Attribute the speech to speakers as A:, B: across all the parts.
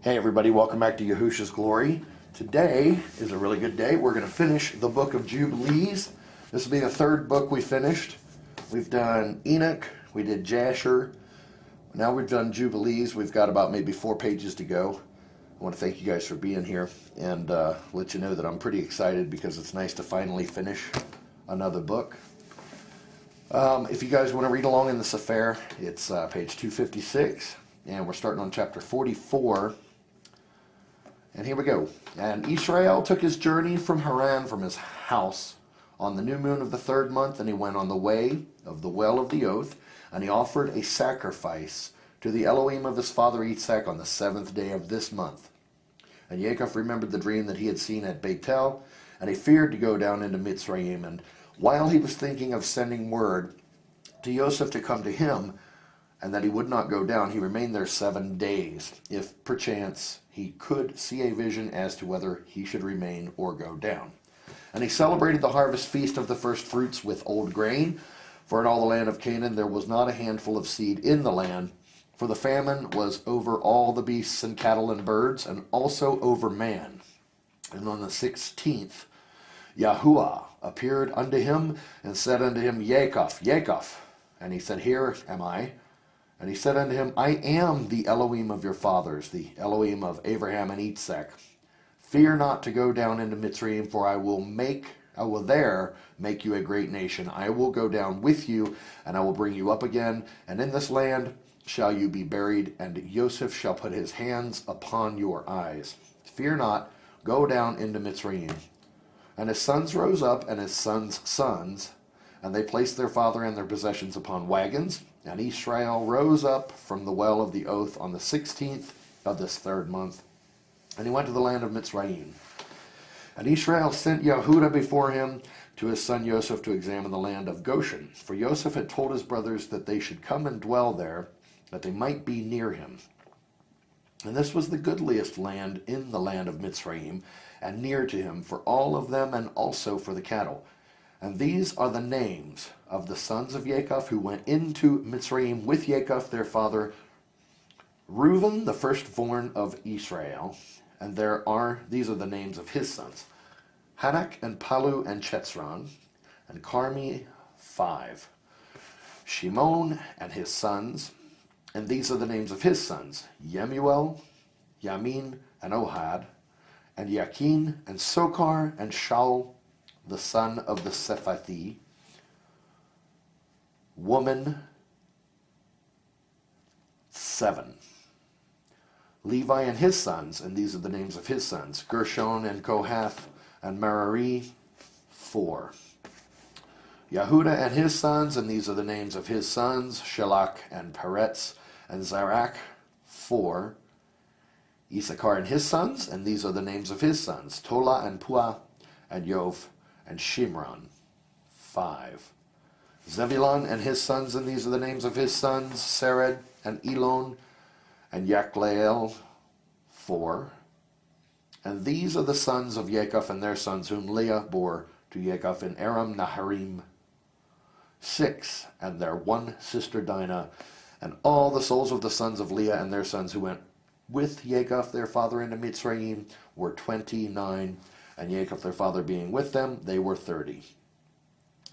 A: Hey everybody, welcome back to Yehusha's Glory. Today is a really good day. We're going to finish the book of Jubilees. This will be the third book we finished. We've done Enoch, we did Jasher, now we've done Jubilees. We've got about maybe 4 pages to go. I want to thank you guys for being here and let you know that I'm pretty excited because it's nice to finally finish another book. If you guys want to read along in this affair, it's page 256, and we're starting on chapter 44. And here we go. And Israel took his journey from Haran, from his house, on the new moon of the 3rd month, and he went on the way of the well of the oath, and he offered a sacrifice to the Elohim of his father Isaac on the 7th day of this month. And Yaakov remembered the dream that he had seen at Bethel, and he feared to go down into Mitzrayim. And while he was thinking of sending word to Joseph to come to him, and that he would not go down, he remained there 7 days, if perchance he could see a vision as to whether he should remain or go down. And he celebrated the harvest feast of the first fruits with old grain, for in all the land of Canaan there was not a handful of seed in the land, for the famine was over all the beasts and cattle and birds, and also over man. And on the 16th, Yahuwah appeared unto him, and said unto him, Yaakov, Yaakov. And he said, Here am I. And he said unto him, I am the Elohim of your fathers, the Elohim of Abraham and Isaac. Fear not to go down into Mitzrayim, for I will there make you a great nation. I will go down with you, and I will bring you up again, and in this land shall you be buried, and Joseph shall put his hands upon your eyes. Fear not, go down into Mitzrayim. And his sons rose up, and his sons' sons, and they placed their father and their possessions upon wagons. And Israel rose up from the well of the oath on the 16th of this 3rd month, and he went to the land of Mitzrayim. And Israel sent Yehuda before him to his son Joseph to examine the land of Goshen. For Joseph had told his brothers that they should come and dwell there, that they might be near him. And this was the goodliest land in the land of Mitzrayim, and near to him for all of them, and also for the cattle. And these are the names of the sons of Yaakov who went into Mitzrayim with Yaakov their father: Reuben, the firstborn of Israel. And these are the names of his sons: Hanak and Palu and Chetzron, and Carmi 5. Shimon and his sons, and these are the names of his sons: Yemuel, Yamin, and Ohad, and Yakin, and Sokar, and Shaul, the son of the Sephathi, woman 7. Levi and his sons, and these are the names of his sons: Gershon and Kohath, and Merari 4. Yehuda and his sons, and these are the names of his sons: Shelach and Peretz, and Zarach 4. Issachar and his sons, and these are the names of his sons: Tola and Puah, and Yov, and Shimron 5. Zebulun and his sons, and these are the names of his sons: Sered and Elon, and Yakleel 4. And these are the sons of Yaakov and their sons, whom Leah bore to Yaakov in Aram Naharim 6. And their one sister Dinah, and all the souls of the sons of Leah and their sons who went with Yaakov their father into Mitzrayim were 29. And Yaakov their father being with them, they were 30.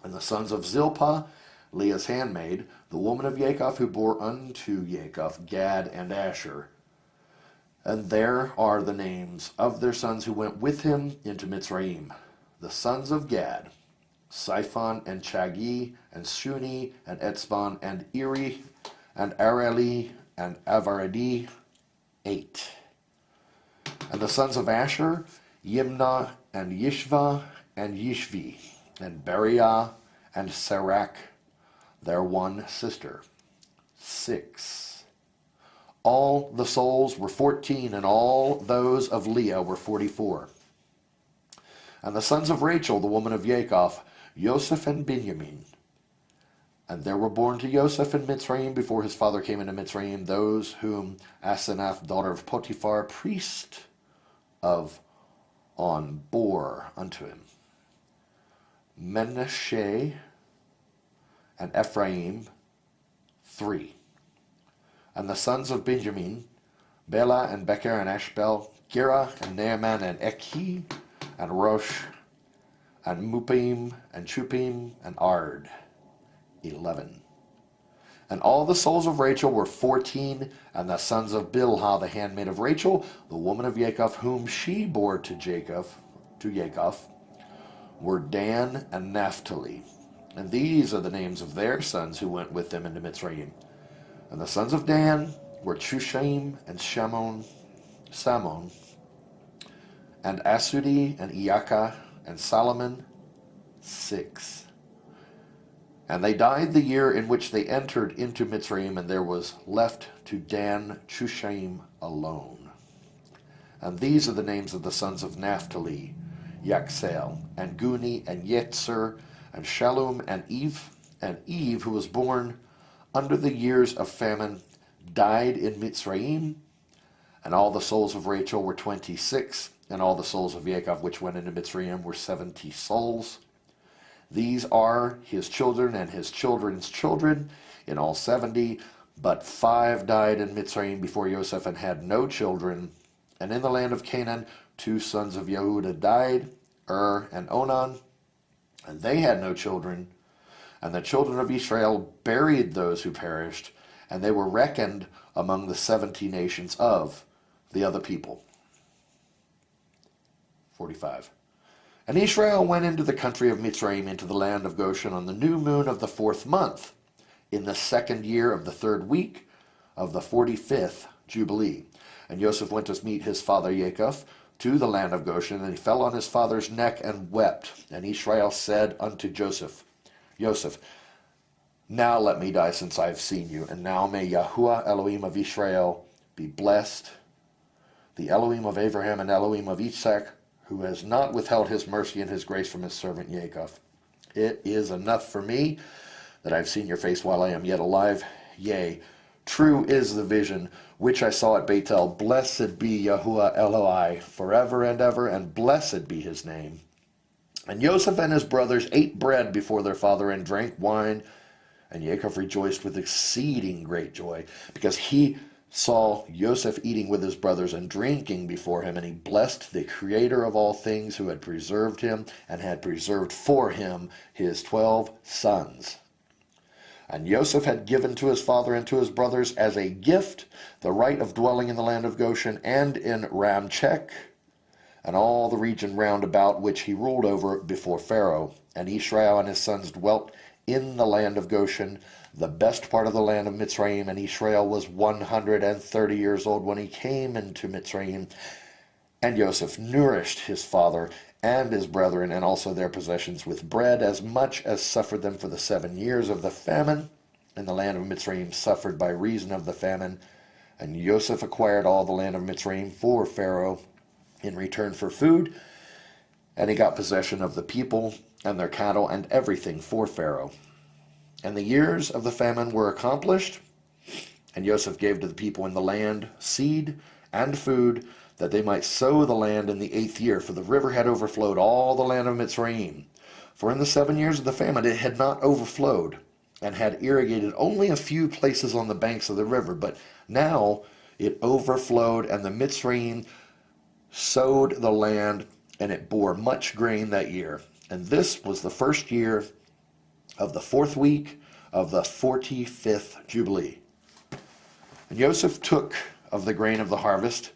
A: And the sons of Zilpah, Leah's handmaid, the woman of Yaakov, who bore unto Yaakov Gad and Asher. And there are the names of their sons who went with him into Mitzrayim: the sons of Gad, Siphon and Chagi, and Shuni, and Etzbon, and Eri, and Areli, and Avaradi 8. And the sons of Asher, Yimnah, and Yishva, and Yishvi, and Beriah, and Serach, their one sister 6. All the souls were 14, and all those of Leah were 44. And the sons of Rachel, the woman of Yaakov, Joseph and Benjamin. And there were born to Joseph in Mitzrayim, before his father came into Mitzrayim, those whom Asenath, daughter of Potiphar, priest of On, bore unto him: Menashe and Ephraim 3. And the sons of Benjamin, Bela and Becher and Ashbel, Gera and Naaman and Ekhi and Rosh and Mupim and Chupim and Ard. 11. And all the souls of Rachel were 14, and the sons of Bilhah, the handmaid of Rachel, the woman of Jacob, whom she bore to Jacob, were Dan and Naphtali. And these are the names of their sons who went with them into Mitzrayim. And the sons of Dan were Chushaim and Samon, and Asudi and Iyakah and Solomon, 6. And they died the year in which they entered into Mitzrayim, and there was left to Dan Chushaim alone. And these are the names of the sons of Naphtali, Yaksel, and Guni, and Yetzer, and Shallum, and Eve, who was born under the years of famine, died in Mitzrayim. And all the souls of Rachel were 26, and all the souls of Jacob which went into Mitzrayim were 70 souls. These are his children and his children's children, in all 70, but 5 died in Mitzrayim before Joseph and had no children. And in the land of Canaan 2 sons of Yehuda died, and Onan, and they had no children. And the children of Israel buried those who perished, and they were reckoned among the 70 nations of the other people. 45. And Israel went into the country of Mitzrayim, into the land of Goshen, on the new moon of the 4th month, in the 2nd year of the 3rd week of the 45th Jubilee. And Joseph went to meet his father Jacob to the land of Goshen, and he fell on his father's neck and wept. And Israel said unto Joseph, now let me die, since I have seen you. And now may Yahuwah Elohim of Israel be blessed, the Elohim of Abraham and Elohim of Isaac, who has not withheld his mercy and his grace from his servant Jacob. It is enough for me that I have seen your face while I am yet alive. Yea, true is the vision which I saw at Bethel. Blessed be Yahuwah Eloi forever and ever, and blessed be his name. And Joseph and his brothers ate bread before their father and drank wine. And Jacob rejoiced with exceeding great joy, because he saw Joseph eating with his brothers and drinking before him, and he blessed the Creator of all things, who had preserved him and had preserved for him his 12 sons. And Joseph had given to his father and to his brothers as a gift the right of dwelling in the land of Goshen and in Ramchek, and all the region round about, which he ruled over before Pharaoh. And Israel and his sons dwelt in the land of Goshen, the best part of the land of Mitzrayim. And Israel was 130 years old when he came into Mitzrayim. And Joseph nourished his father and his brethren, and also their possessions, with bread, as much as suffered them for the 7 years of the famine. And the land of Mitzrayim suffered by reason of the famine. And Joseph acquired all the land of Mitzrayim for Pharaoh in return for food. And he got possession of the people and their cattle and everything for Pharaoh. And the years of the famine were accomplished, and Joseph gave to the people in the land seed and food, that they might sow the land in the 8th year, for the river had overflowed all the land of Mitzrayim. For in the 7 years of the famine it had not overflowed, and had irrigated only a few places on the banks of the river. But now it overflowed, and the Mitzrayim sowed the land, and it bore much grain that year. And this was the 1st year of the 4th week of the 45th Jubilee. And Joseph took of the grain of the harvest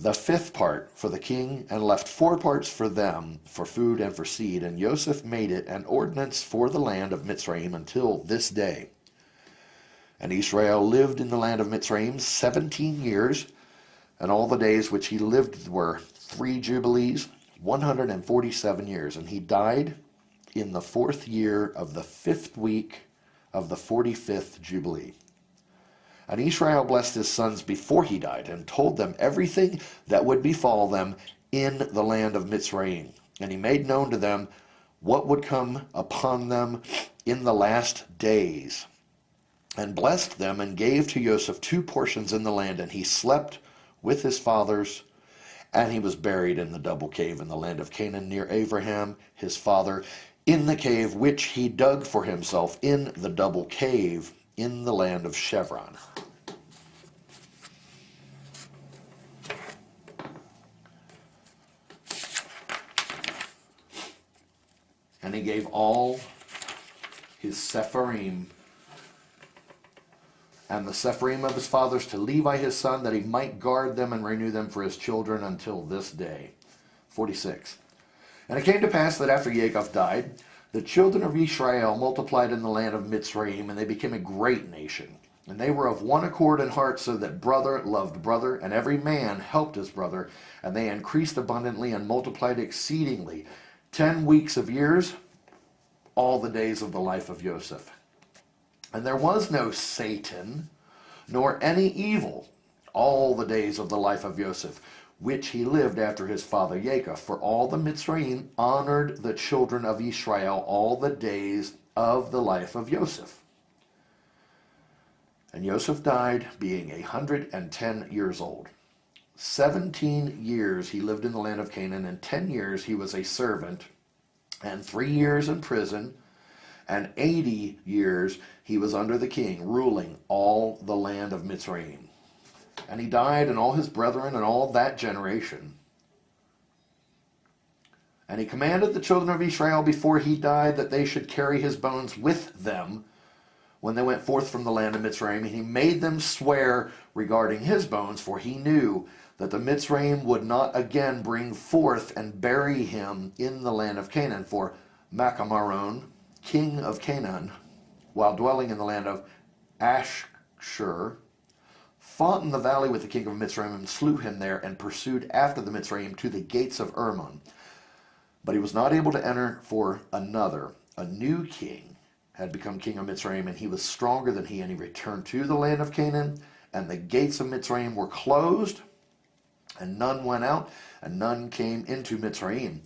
A: the 5th part for the king, and left 4 parts for them, for food and for seed. And Joseph made it an ordinance for the land of Mitzrayim until this day. And Israel lived in the land of Mitzrayim 17 years, and all the days which he lived were 3 Jubilees, 147 years. And he died in the 4th year of the 5th week of the 45th Jubilee. And Israel blessed his sons before he died, and told them everything that would befall them in the land of Mitzrayim. And he made known to them what would come upon them in the last days, and blessed them, and gave to Joseph 2 portions in the land. And he slept with his fathers, and he was buried in the double cave in the land of Canaan, near Abraham his father, in the cave which he dug for himself in the double cave in the land of Chevron. And he gave all his Sepharim and the Sepharim of his fathers to Levi his son, that he might guard them and renew them for his children until this day. 46. And it came to pass that after Yaakov died, the children of Israel multiplied in the land of Mitzrayim, and they became a great nation. And they were of one accord in heart, so that brother loved brother, and every man helped his brother. And they increased abundantly and multiplied exceedingly. 10 weeks of years, all the days of the life of Joseph. And there was no Satan, nor any evil, all the days of the life of Joseph, which he lived after his father Jacob. For all the Mitzrayim honored the children of Israel all the days of the life of Joseph. And Joseph died, being 110 years old. 17 years he lived in the land of Canaan, and 10 years he was a servant, and 3 years in prison, and 80 years he was under the king, ruling all the land of Mitzrayim. And he died, and all his brethren, and all that generation. And he commanded the children of Israel before he died that they should carry his bones with them when they went forth from the land of Mitzrayim. And he made them swear regarding his bones, for he knew that the Mitzrayim would not again bring forth and bury him in the land of Canaan. For Macamaron, king of Canaan, while dwelling in the land of Ashshur, fought in the valley with the king of Mitzrayim, and slew him there, and pursued after the Mitzrayim to the gates of Ermon. But he was not able to enter, for another, a new king, had become king of Mitzrayim, and he was stronger than he, and he returned to the land of Canaan, and the gates of Mitzrayim were closed, and none went out, and none came into Mitzrayim.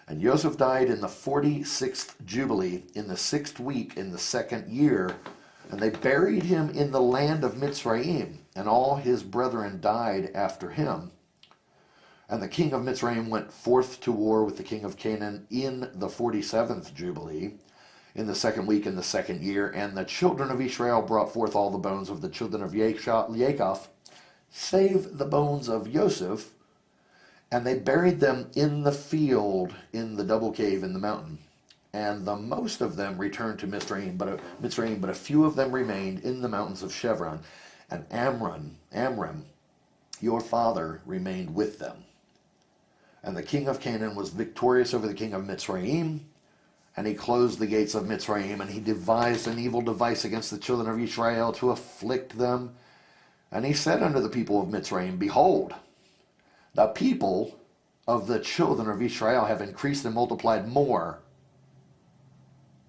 A: And Joseph died in the 46th Jubilee, in the 6th week, in the 2nd year, and they buried him in the land of Mitzrayim, and all his brethren died after him. And the king of Mitzrayim went forth to war with the king of Canaan in the 47th Jubilee, in the 2nd week, in the 2nd year. And the children of Israel brought forth all the bones of the children of Jacob, save the bones of Joseph, and they buried them in the field, in the double cave in the mountain. And the most of them returned to Mitzrayim, but a few of them remained in the mountains of Chevron. And Amram, your father, remained with them. And the king of Canaan was victorious over the king of Mitzrayim, and he closed the gates of Mitzrayim, and he devised an evil device against the children of Israel to afflict them. And he said unto the people of Mitzrayim, Behold, the people of the children of Israel have increased and multiplied more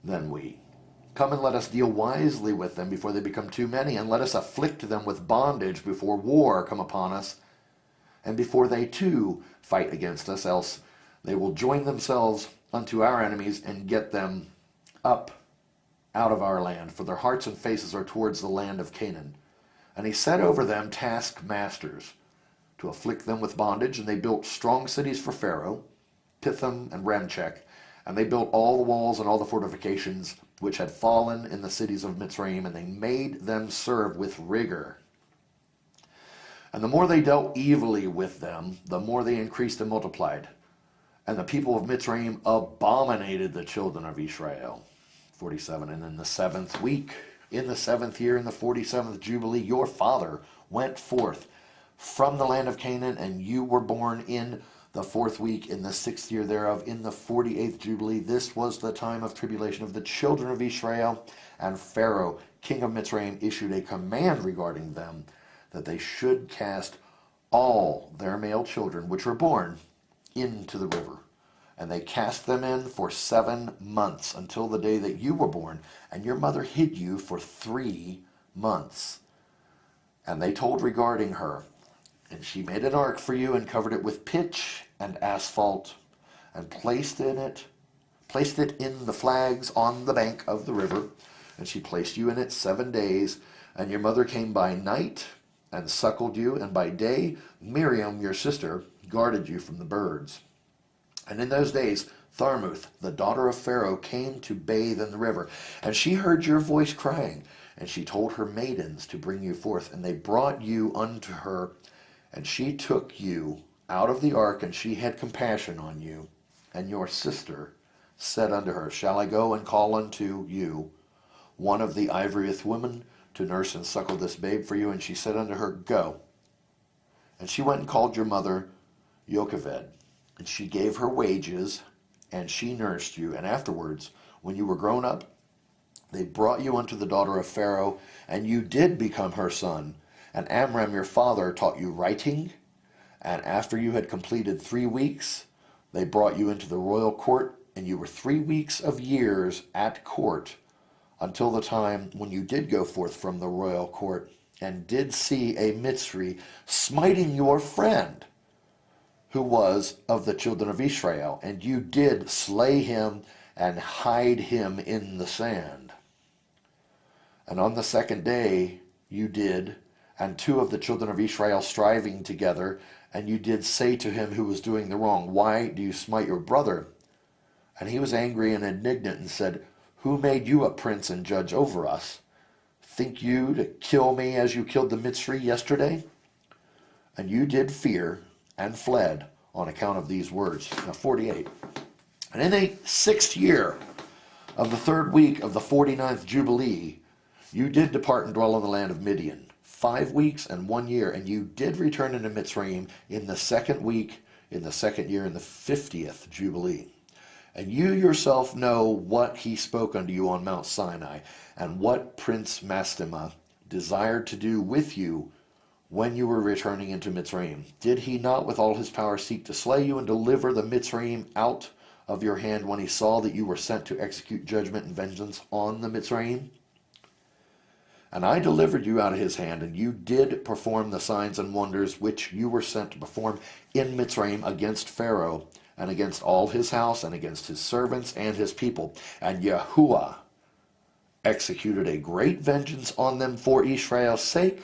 A: than we. Come and let us deal wisely with them before they become too many, and let us afflict them with bondage before war come upon us, and before they too fight against us, else they will join themselves unto our enemies and get them up out of our land, for their hearts and faces are towards the land of Canaan. And he set over them taskmasters to afflict them with bondage, and they built strong cities for Pharaoh, Pithom and Ramchek, and they built all the walls and all the fortifications which had fallen in the cities of Mitzrayim, and they made them serve with rigor. And the more they dealt evilly with them, the more they increased and multiplied. And the people of Mitzrayim abominated the children of Israel. 47. And in the 7th week, in the 7th year, in the 47th Jubilee, your father went forth from the land of Canaan, and you were born in the 4th week, in the 6th year thereof, in the 48th Jubilee. This was the time of tribulation of the children of Israel. And Pharaoh, king of Mitzrayim, issued a command regarding them, that they should cast all their male children which were born into the river. And they cast them in for 7 months, until the day that you were born, and your mother hid you for 3 months. And they told regarding her, and she made an ark for you, and covered it with pitch and asphalt, and placed it in the flags on the bank of the river. And she placed you in it 7 days. And your mother came by night and suckled you, and by day Miriam, your sister, guarded you from the birds. And in those days Tharmuth, the daughter of Pharaoh, came to bathe in the river, and she heard your voice crying, and she told her maidens to bring you forth, and they brought you unto her, and she took you out of the ark, and she had compassion on you and your sister, said unto her, Shall I go and call unto you one of the ivoryth women to nurse and suckle this babe for you? And she said unto her, Go. And she went and called your mother Jochebed, and she gave her wages, and she nursed you. And afterwards, when you were grown up, they brought you unto the daughter of Pharaoh, and you did become her son. And Amram your father taught you writing, and after you had completed 3 weeks, they brought you into the royal court, and you were 3 weeks of years at court, until the time when you did go forth from the royal court, and did see a Mitzri smiting your friend, who was of the children of Israel, and you did slay him and hide him in the sand. And on the second day you did, and 2 of the children of Israel striving together, and you did say to him who was doing the wrong, Why do you smite your brother? And he was angry and indignant, and said, Who made you a prince and judge over us? Think you to kill me as you killed the Mitzri yesterday? And you did fear and fled on account of these words. Now 48. And in the 6th year of the 3rd week of the 49th Jubilee, you did depart and dwell in the land of Midian 5 weeks and 1 year, and you did return into Mitzrayim in the 2nd week, in the 2nd year, in the 50th Jubilee. And you yourself know what he spoke unto you on Mount Sinai, and what Prince Mastema desired to do with you when you were returning into Mitzrayim. Did he not with all his power seek to slay you and deliver the Mitzrayim out of your hand when he saw that you were sent to execute judgment and vengeance on the Mitzrayim? And I delivered you out of his hand, and you did perform the signs and wonders which you were sent to perform in Mitzrayim against Pharaoh, and against all his house, and against his servants and his people. And Yahuwah executed a great vengeance on them for Israel's sake,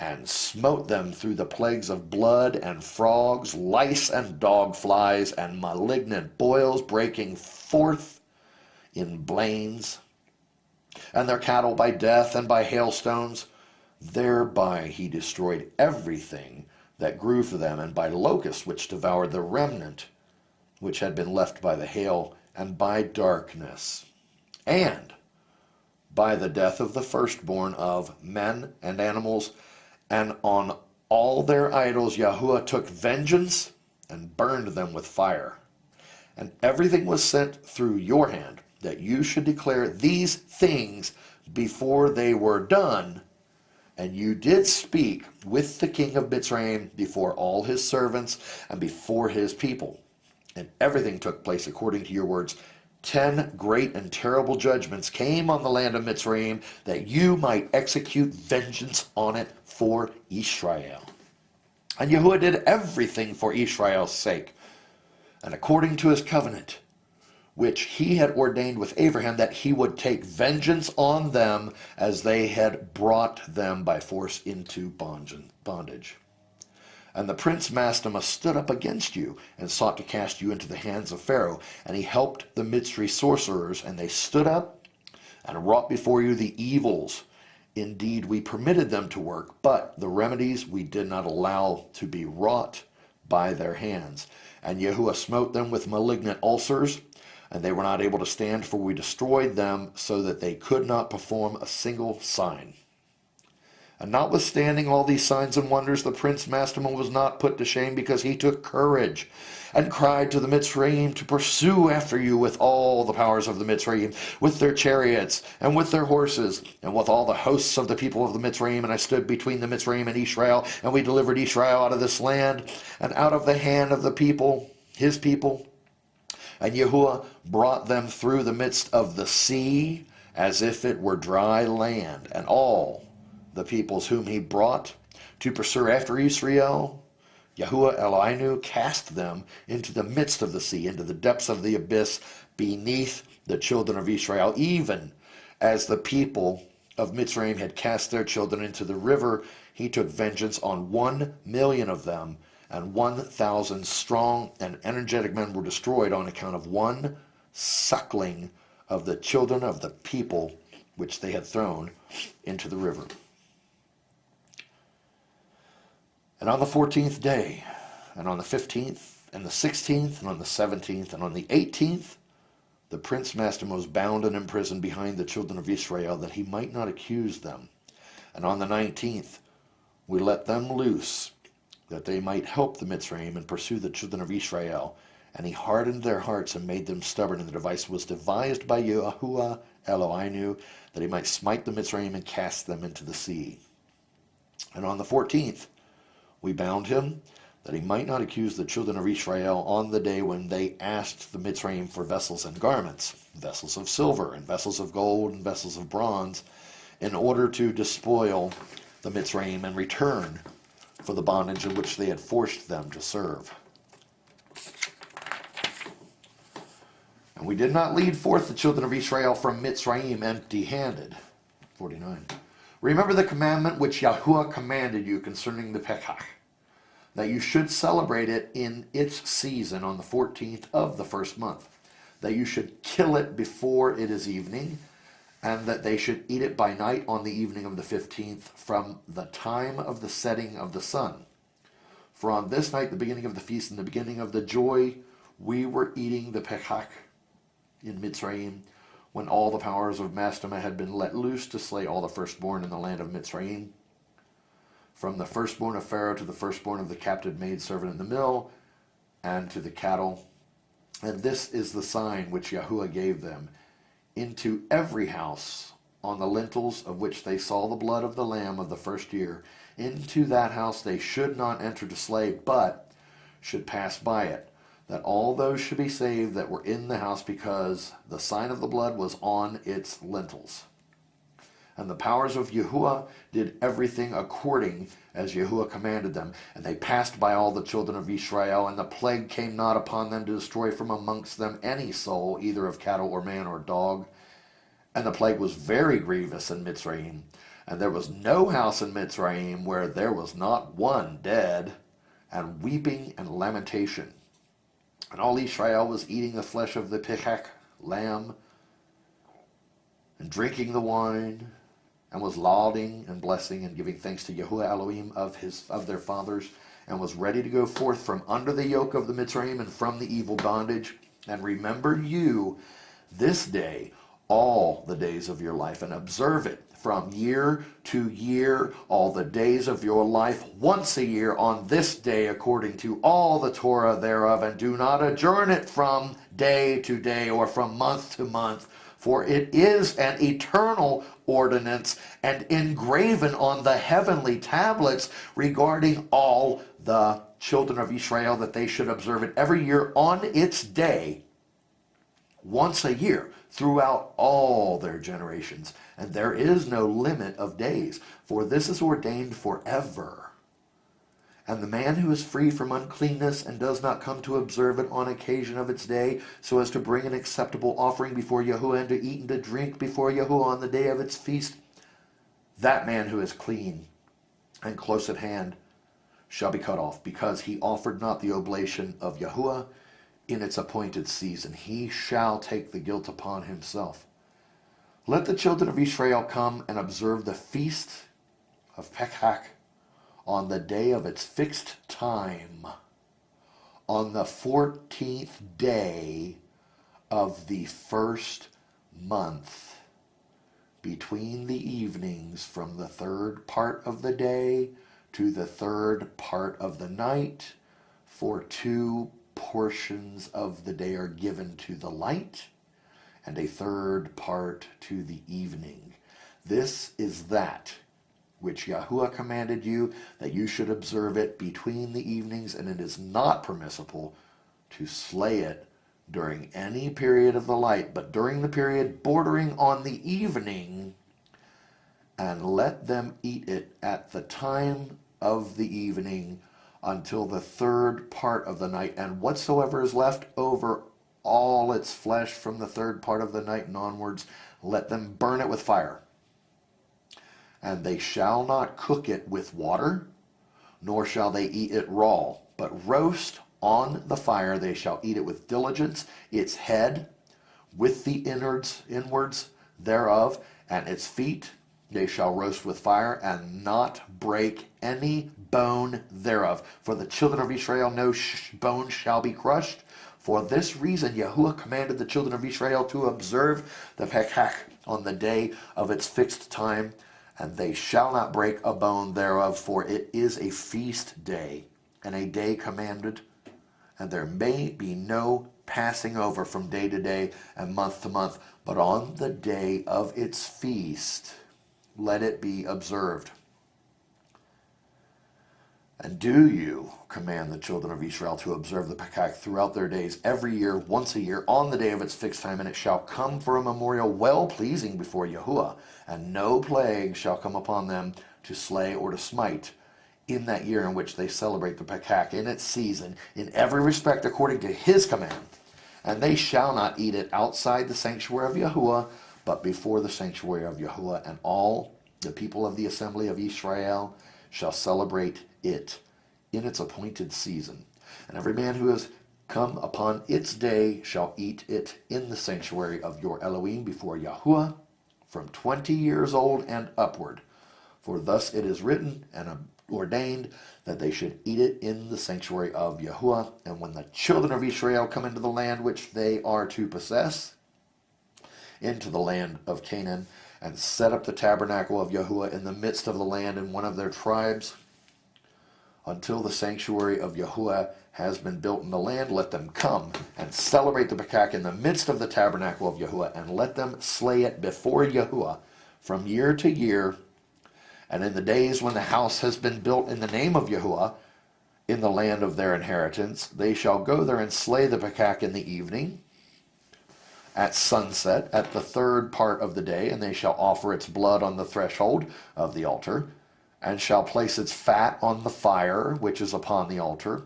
A: and smote them through the plagues of blood and frogs, lice and dog flies, and malignant boils breaking forth in blains, and their cattle by death and by hailstones. Thereby he destroyed everything that grew for them, and by locusts which devoured the remnant which had been left by the hail, and by darkness, and by the death of the firstborn of men and animals. And on all their idols Yahuwah took vengeance and burned them with fire. And everything was sent through your hand, that you should declare these things before they were done. And you did speak with the king of Mitzrayim before all his servants and before his people. And everything took place according to your words. 10 great and terrible judgments came on the land of Mitzrayim, that you might execute vengeance on it for Israel. And Yahuwah did everything for Israel's sake, and according to his covenant, which he had ordained with Abraham, that he would take vengeance on them as they had brought them by force into bondage. And the prince Mastema stood up against you, and sought to cast you into the hands of Pharaoh. And he helped the Mitzri sorcerers, and they stood up and wrought before you the evils. Indeed, we permitted them to work, but the remedies we did not allow to be wrought by their hands. And Yahuwah smote them with malignant ulcers, and they were not able to stand, for we destroyed them, so that they could not perform a single sign. And notwithstanding all these signs and wonders, the prince Mastema was not put to shame, because he took courage and cried to the Mitzrayim to pursue after you with all the powers of the Mitzrayim, with their chariots and with their horses, and with all the hosts of the people of the Mitzrayim. And I stood between the Mitzrayim and Israel, and we delivered Israel out of this land and out of the hand of the people, his people. And Yahuwah brought them through the midst of the sea, as if it were dry land. And all the peoples whom he brought to pursue after Israel, Yahuwah Eloheinu cast them into the midst of the sea, into the depths of the abyss, beneath the children of Israel, even as the people of Mitzrayim had cast their children into the river. He took vengeance on 1,000,000 of them, and 1,000 strong and energetic men were destroyed on account of one suckling of the children of the people which they had thrown into the river. And on the 14th day, and on the 15th, and the 16th, and on the 17th, and on the 18th the prince Mastam was bound and imprisoned behind the children of Israel, that he might not accuse them. And on the 19th, we let them loose, that they might help the Mitzrayim and pursue the children of Israel. And he hardened their hearts and made them stubborn. And the device was devised by Yahuwah Eloheinu, that he might smite the Mitzrayim and cast them into the sea. And on the 14th, we bound him, that he might not accuse the children of Israel on the day when they asked the Mitzrayim for vessels and garments, vessels of silver and vessels of gold and vessels of bronze, in order to despoil the Mitzrayim and return for the bondage in which they had forced them to serve. And we did not lead forth the children of Israel from Mitzrayim empty-handed. 49. Remember the commandment which Yahuwah commanded you concerning the Pekach, that you should celebrate it in its season on the 14th of the first month, that you should kill it before it is evening, and that they should eat it by night on the evening of the 15th from the time of the setting of the sun. For on this night, the beginning of the feast and the beginning of the joy, we were eating the Pekach in Mitzrayim, when all the powers of Mastema had been let loose to slay all the firstborn in the land of Mitzrayim, from the firstborn of Pharaoh to the firstborn of the captive maidservant in the mill, and to the cattle. And this is the sign which Yahuwah gave them. Into every house on the lintels of which they saw the blood of the lamb of the first year, into that house they should not enter to slay, but should pass by it, that all those should be saved that were in the house, because the sign of the blood was on its lintels. And the powers of Yahuwah did everything according as Yahuwah commanded them. And they passed by all the children of Israel, and the plague came not upon them to destroy from amongst them any soul, either of cattle or man or dog. And the plague was very grievous in Mitzrayim. And there was no house in Mitzrayim where there was not one dead, and weeping and lamentation. And all Israel was eating the flesh of the Pekach lamb, and drinking the wine, and was lauding and blessing and giving thanks to Yahuwah Elohim of their fathers, and was ready to go forth from under the yoke of the Mitzrayim and from the evil bondage. And remember you this day all the days of your life, and observe it from year to year, all the days of your life, once a year on this day, according to all the Torah thereof, and do not adjourn it from day to day or from month to month. For it is an eternal ordinance and engraven on the heavenly tablets regarding all the children of Israel, that they should observe it every year on its day, once a year, throughout all their generations. And there is no limit of days, for this is ordained forever. And the man who is free from uncleanness and does not come to observe it on occasion of its day, so as to bring an acceptable offering before Yahuwah, and to eat and to drink before Yahuwah on the day of its feast, that man who is clean and close at hand shall be cut off, because he offered not the oblation of Yahuwah in its appointed season. He shall take the guilt upon himself. Let the children of Israel come and observe the feast of Pekach on the day of its fixed time, on the 14th day of the first month, between the evenings from the third part of the day to the third part of the night, for 2 portions of the day are given to the light, and a third part to the evening. This is that which Yahuwah commanded you, that you should observe it between the evenings, and it is not permissible to slay it during any period of the light, but during the period bordering on the evening, and let them eat it at the time of the evening until the third part of the night, and whatsoever is left over, all its flesh from the third part of the night and onwards, let them burn it with fire. And they shall not cook it with water, nor shall they eat it raw, but roast on the fire. They shall eat it with diligence, its head with the inwards thereof, and its feet they shall roast with fire, and not break any bone thereof. For the children of Israel no bone shall be crushed, For this reason, Yahuwah commanded the children of Israel to observe the Pekach on the day of its fixed time, and they shall not break a bone thereof, for it is a feast day, and a day commanded, and there may be no passing over from day to day and month to month, but on the day of its feast let it be observed. And do you command the children of Israel to observe the Pekach throughout their days, every year, once a year, on the day of its fixed time, and it shall come for a memorial well-pleasing before Yahuwah, and no plague shall come upon them to slay or to smite in that year in which they celebrate the Pekach in its season, in every respect according to his command. And they shall not eat it outside the sanctuary of Yahuwah, but before the sanctuary of Yahuwah, and all the people of the assembly of Israel shall celebrate it in its appointed season. And every man who has come upon its day shall eat it in the sanctuary of your Elohim before Yahuwah, from 20 years old and upward. For thus it is written and ordained that they should eat it in the sanctuary of Yahuwah. And when the children of Israel come into the land which they are to possess, into the land of Canaan, and set up the tabernacle of Yahuwah in the midst of the land in one of their tribes, until the sanctuary of Yahuwah has been built in the land, let them come and celebrate the Pekach in the midst of the tabernacle of Yahuwah, and let them slay it before Yahuwah from year to year. And in the days when the house has been built in the name of Yahuwah, in the land of their inheritance, they shall go there and slay the Pekach in the evening, at sunset, at the third part of the day, and they shall offer its blood on the threshold of the altar, and shall place its fat on the fire which is upon the altar,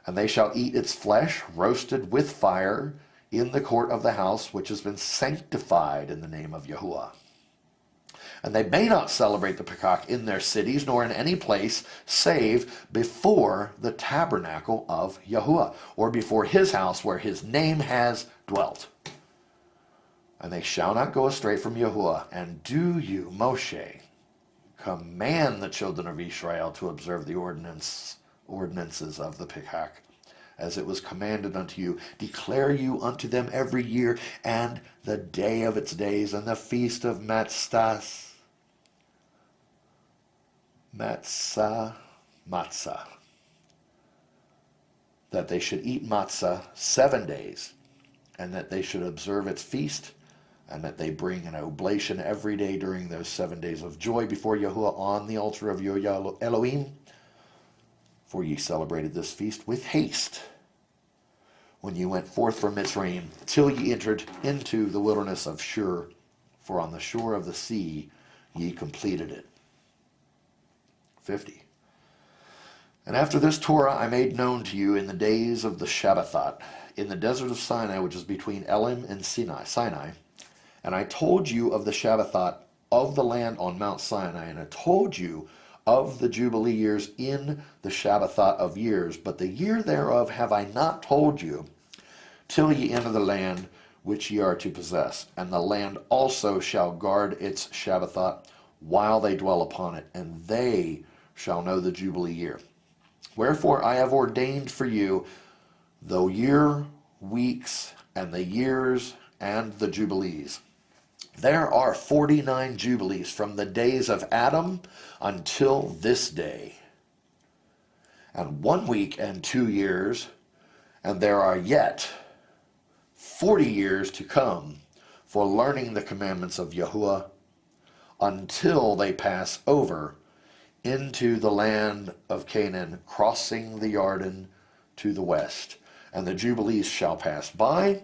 A: and they shall eat its flesh roasted with fire in the court of the house which has been sanctified in the name of Yahuwah. And they may not celebrate the Pekach in their cities, nor in any place, save before the tabernacle of Yahuwah, or before his house where his name has dwelt. And they shall not go astray from Yahuwah. And do you, Moshe, command the children of Israel to observe the ordinances of the Pekach, as it was commanded unto you. Declare you unto them every year, and the day of its days, and the feast of Matzah, that they should eat matzah 7 days, and that they should observe its feast, and that they bring an oblation every day during those 7 days of joy before Yahuwah on the altar of your Elohim. For ye celebrated this feast with haste, when ye went forth from Mitzrayim, till ye entered into the wilderness of Shur, for on the shore of the sea ye completed it. 50. And after this Torah I made known to you in the days of the Shabbathot, in the desert of Sinai, which is between Elim and Sinai. And I told you of the Shabbathot of the land on Mount Sinai, and I told you of the Jubilee years in the Shabbathot of years, but the year thereof have I not told you, till ye enter the land which ye are to possess. And the land also shall guard its Shabbathot while they dwell upon it, and they shall know the Jubilee year. Wherefore I have ordained for you the year, weeks, and the years, and the Jubilees. There are 49 Jubilees from the days of Adam until this day, and 1 week and 2 years, and there are yet 40 years to come for learning the commandments of Yahuwah, until they pass over into the land of Canaan, crossing the Jordan to the west. And the Jubilees shall pass by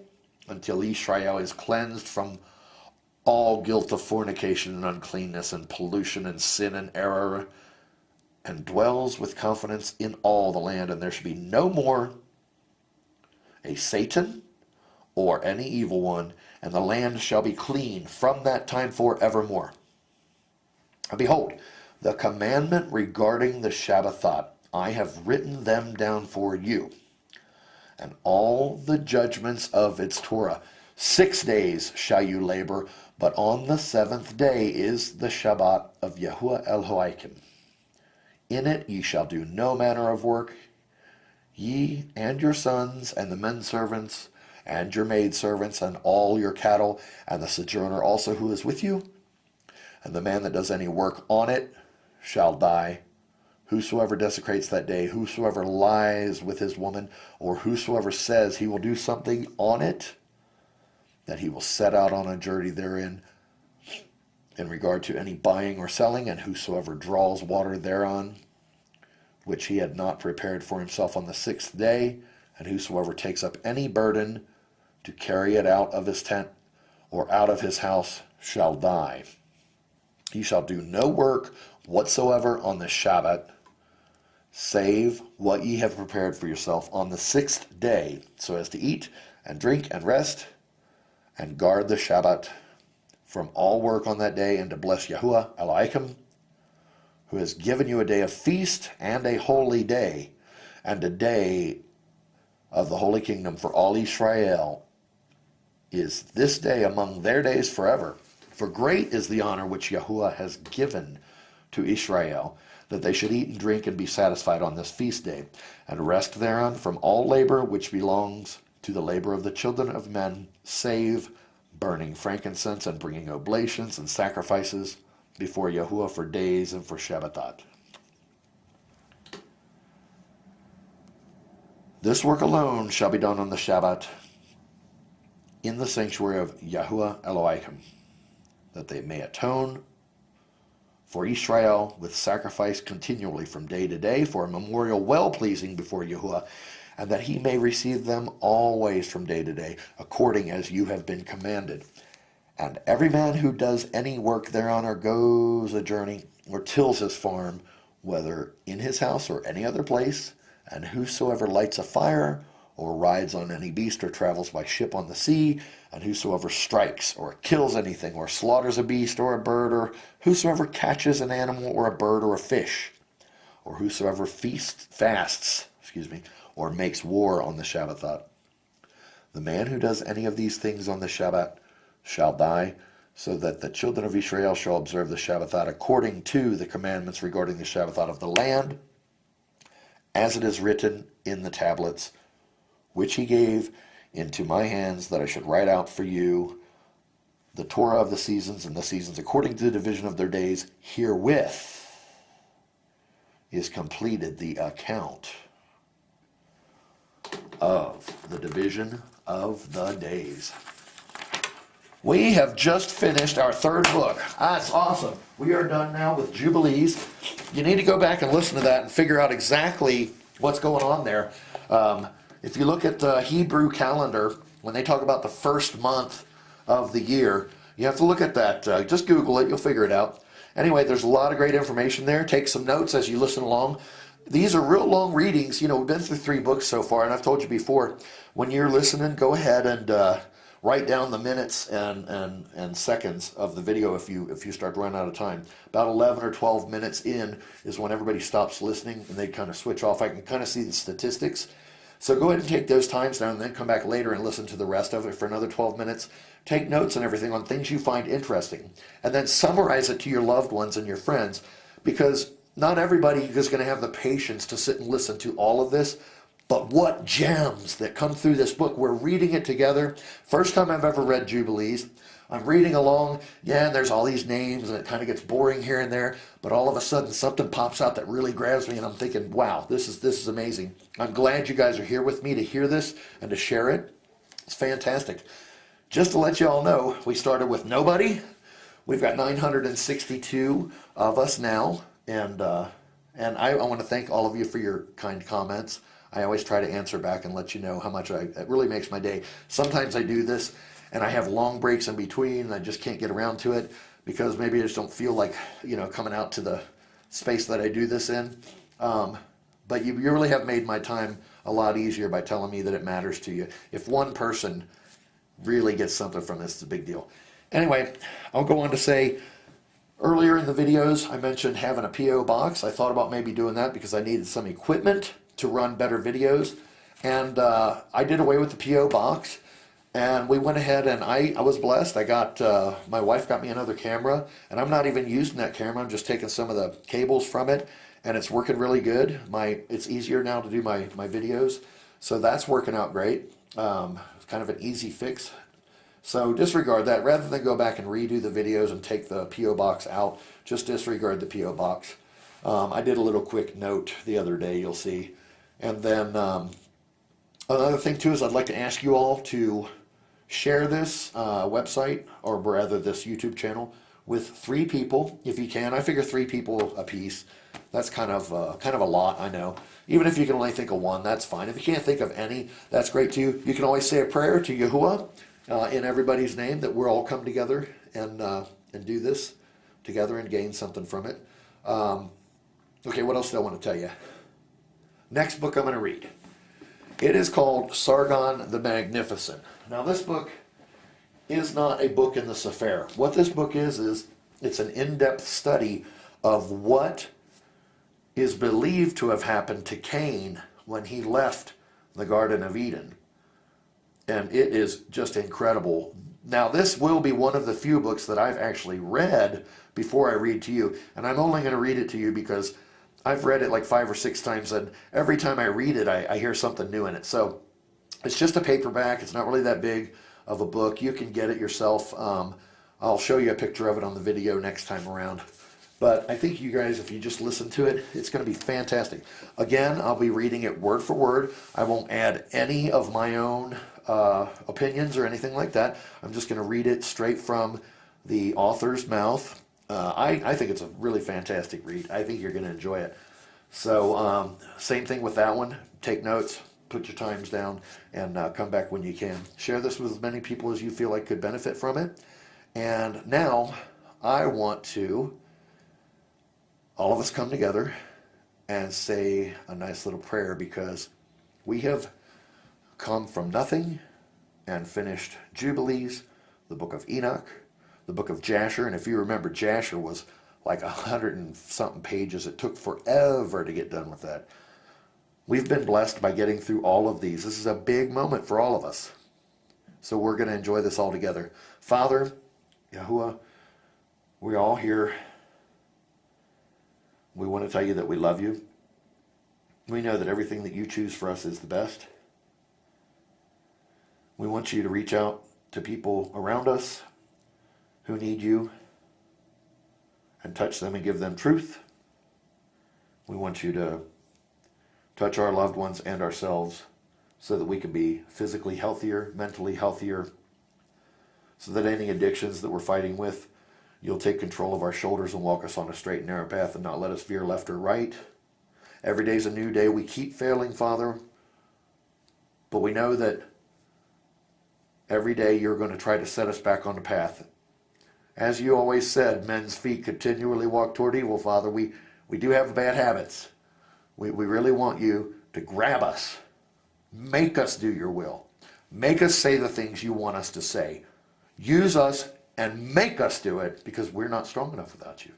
A: until Israel is cleansed from all guilt of fornication and uncleanness and pollution and sin and error, and dwells with confidence in all the land. And there shall be no more a Satan or any evil one, and the land shall be clean from that time forevermore. And behold, the commandment regarding the Shabbathot, I have written them down for you, and all the judgments of its Torah. 6 days shall you labor, but on the 7th day is the Shabbat of Yahuwah Elohim. In it ye shall do no manner of work, ye and your sons, and the men servants, and your maidservants, and all your cattle, and the sojourner also who is with you. And the man that does any work on it shall die. Whosoever desecrates that day, whosoever lies with his woman, or whosoever says he will do something on it, that he will set out on a journey therein, in regard to any buying or selling, and whosoever draws water thereon, which he had not prepared for himself on the 6th day, and whosoever takes up any burden to carry it out of his tent or out of his house shall die. He shall do no work whatsoever on the Shabbat, save what ye have prepared for yourself on the 6th day, so as to eat and drink and rest, and guard the Shabbat from all work on that day, and to bless Yahuwah Elohim, who has given you a day of feast and a holy day, and a day of the holy kingdom for all Israel is this day among their days forever. For great is the honor which Yahuwah has given to Israel, that they should eat and drink and be satisfied on this feast day, and rest thereon from all labor which belongs to the labor of the children of men, save burning frankincense and bringing oblations and sacrifices before Yahuwah for days and for Shabbatot. This work alone shall be done on the Shabbat in the sanctuary of Yahuwah Elohim, that they may atone for Israel with sacrifice continually from day to day, for a memorial well-pleasing before Yahuwah, and that he may receive them always from day to day, according as you have been commanded. And every man who does any work thereon, or goes a journey, or tills his farm, whether in his house or any other place, and whosoever lights a fire, or rides on any beast, or travels by ship on the sea, and whosoever strikes, or kills anything, or slaughters a beast, or a bird, or whosoever catches an animal, or a bird, or a fish, or whosoever fasts, or makes war on the Shabbatot. The man who does any of these things on the Shabbat shall die, so that the children of Israel shall observe the Shabbatot according to the commandments regarding the Shabbatot of the land, as it is written in the tablets, which he gave into my hands, that I should write out for you the Torah of the seasons, and the seasons according to the division of their days. Herewith is completed the account of the division of the days. We have just finished our 3rd book. That's awesome. We are done now with Jubilees. You need to go back and listen to that and figure out exactly what's going on there. If you look at the Hebrew calendar, when they talk about the first month of the year, you have to look at that. Just Google it. You'll figure it out. Anyway, there's a lot of great information there. Take some notes as you listen along. These are real long readings. You know, we've been through 3 books so far, and I've told you before, when you're listening, go ahead and write down the minutes and seconds of the video if you start running out of time. About 11 or 12 minutes in is when everybody stops listening and they kind of switch off. I can kind of see the statistics. So go ahead and take those times down and then come back later and listen to the rest of it for another 12 minutes. Take notes and everything on things you find interesting. And then summarize it to your loved ones and your friends, because not everybody is going to have the patience to sit and listen to all of this. But what gems that come through this book. We're reading it together. First time I've ever read Jubilees. I'm reading along, and there's all these names, and it kind of gets boring here and there, but all of a sudden something pops out that really grabs me, and I'm thinking, wow, this is amazing. I'm glad you guys are here with me to hear this and to share it. It's fantastic. Just to let you all know, we started with nobody. We've got 962 of us now, and I want to thank all of you for your kind comments. I always try to answer back and let you know how much it really makes my day. Sometimes I do this and I have long breaks in between and I just can't get around to it because maybe I just don't feel like, coming out to the space that I do this in. But you really have made my time a lot easier by telling me that it matters to you. If one person really gets something from this, it's a big deal. Anyway, I'll go on to say, earlier in the videos I mentioned having a P.O. box. I thought about maybe doing that because I needed some equipment to run better videos, and I did away with the P.O. box, and we went ahead and I was blessed. I got my wife got me another camera, and I'm not even using that camera. I'm just taking some of the cables from it, and it's working really good. It's easier now to do my videos, so that's working out great. It's kind of an easy fix. So disregard that. Rather than go back and redo the videos and take the P.O. box out, just disregard the P.O. box. I did a little quick note the other day, you'll see. And then another thing too is I'd like to ask you all to share this website, or rather this YouTube channel, with 3 people if you can. I figure 3 people a piece. That's kind of a lot, I know. Even if you can only think of 1, that's fine. If you can't think of any, that's great too. You can always say a prayer to Yahuwah in everybody's name, that we're all come together and do this together and gain something from it. Okay, what else do I want to tell you? Next book I'm going to read. It is called Sargon the Magnificent. Now this book is not a book in the Sefer. What this book is it's an in-depth study of what is believed to have happened to Cain when he left the Garden of Eden. And it is just incredible. Now this will be one of the few books that I've actually read before I read to you. And I'm only going to read it to you because I've read it like 5 or 6 times, and every time I read it, I hear something new in it. So it's just a paperback. It's not really that big of a book. You can get it yourself. I'll show you a picture of it on the video next time around. But I think you guys, if you just listen to it, it's going to be fantastic. Again, I'll be reading it word for word. I won't add any of my own opinions or anything like that. I'm just going to read it straight from the author's mouth. I think it's a really fantastic read. I think you're going to enjoy it. So same thing with that one. Take notes, put your times down, and come back when you can. Share this with as many people as you feel like could benefit from it. And now I want to all of us come together and say a nice little prayer, because we have come from nothing and finished Jubilees, the book of Enoch, the book of Jasher. And if you remember, Jasher was like 100 and something pages. It took forever to get done with that. We've been blessed by getting through all of these. This is a big moment for all of us. So we're going to enjoy this all together. Father, Yahuwah, we're all here. We want to tell you that we love you. We know that everything that you choose for us is the best. We want you to reach out to people around us who need you and touch them and give them truth. We want you to touch our loved ones and ourselves so that we can be physically healthier, mentally healthier, so that any addictions that we're fighting with, you'll take control of our shoulders and walk us on a straight and narrow path and not let us veer left or right. Every day is a new day. We keep failing, Father, but we know that every day you're going to try to set us back on the path. As you always said, men's feet continually walk toward evil, Father. We do have bad habits. We really want you to grab us, make us do your will, make us say the things you want us to say. Use us and make us do it, because we're not strong enough without you.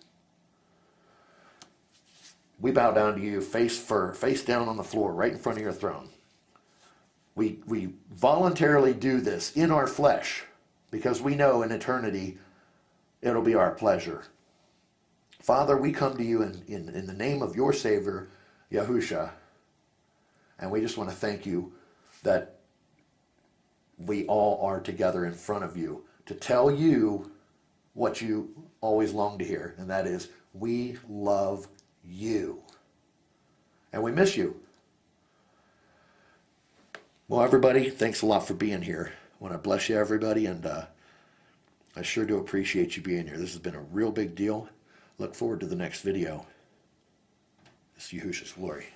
A: We bow down to you face down on the floor right in front of your throne. We voluntarily do this in our flesh because we know in eternity it'll be our pleasure. Father, we come to you in the name of your Savior, Yehusha, and we just want to thank you that we all are together in front of you to tell you what you always long to hear, and that is, we love you. And we miss you. Well, everybody, thanks a lot for being here. I want to bless you, everybody, and I sure do appreciate you being here. This has been a real big deal. Look forward to the next video. It's Yehusha's glory.